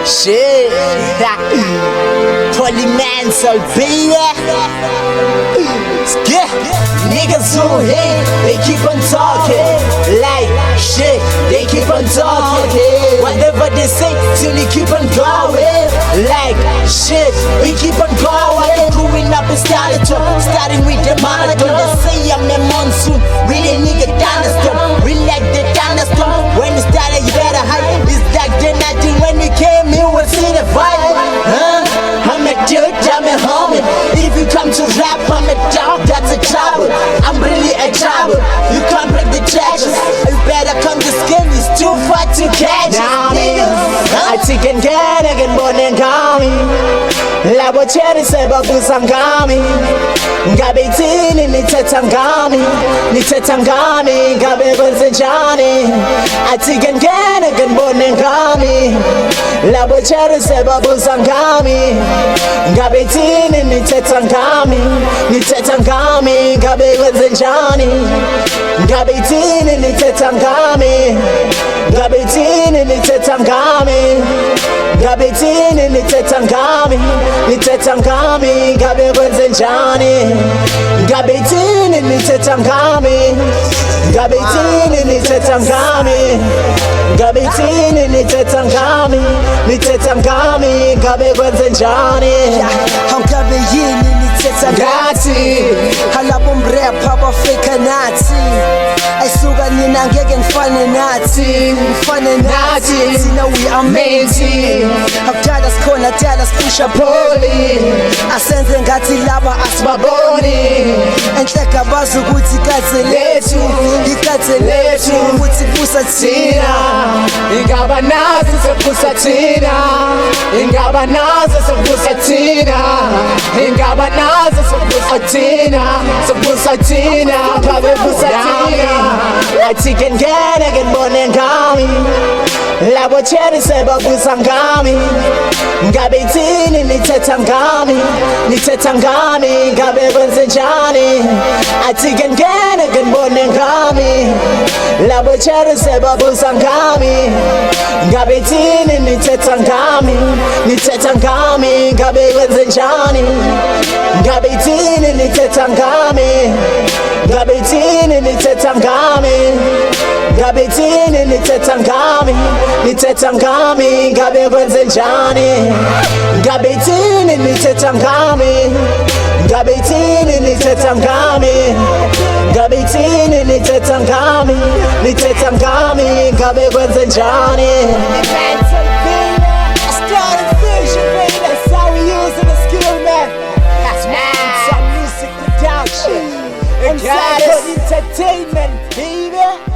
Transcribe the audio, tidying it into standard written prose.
Shit. Polymental, baby. Yeah. Niggas who hate, they keep on talking. Like shit, they keep on talking. Whatever they say, till they keep on going. Like shit, we keep on going. Growing up and starting with the marathon. They say I'm a monsoon, really nigga thunderstorm. We like the thunderstorm. When you started, you better hide. It's like the nothing when we came, you will see the vibe. I'm a dude, I'm a homie. If you come to rap, I'm a dog, that's a trouble. I'm really a trouble. You can't break the traces. You better come to skin, it's too far to catch. I take and get again, born and coming. Labo cherry say babu sangami. Ngabe tini nitetangami. Nitetangami, ngabe benzenjani. I take and get again, born and coming. Labo cherry say babu sangami. Ngabe tini nitetangami. Nitetangami, ngabe benzenjani. Ngabe tini nitetangami. Ngabe tini nitetangami. Ngabe tini nitetangami. Nitetangami, ngabe benzenjani. Ngabe tini nitetangami. Ngabe tini nitetangami. Ngabe tini nitetangami. Nitetangami, ngabe benzenjani. Ngabe yini nitetangami. Halabo mrap abafika nathi. Ayisuka nina ngeke ngifane nathi. Ngifane nathi. Thina we amazing. Akudala sikhona dala sipusha poli. Asenze ngathi laba asibaboni. Enhleka bazi ukuthi ikathe lethu. Ikathe lethu ukuthi kubusa thina. Ingaba nazi sokubusa thina. Ingaba nazi sokubusa thina. Ingaba nazi sokubusa thina. Sokubusa thina, ngabe busa thina. I take and get again, born and coming. Labo cherry say babu sangami. Ngabe tini nitetangami. Nitetangami, ngabe benzenjani. I take and get again, born and coming. Labo cherry say babu sangami. Ngabe tini nitetangami. Nitetangami, ngabe benzenjani. Ngabe tini nitetangami. Ngabe tini nitetangami. Ngabe tini nitetangami. Nitetangami, ngabe benzenjani. Ngabe tini nitetangami. Ngabe tini nitetangami. Ngabe tini nitetangami. Nitetangami, ngabe benzenjani. I started vision, baby. That's how we using the skill, man. That's some music production. And entertainment, baby.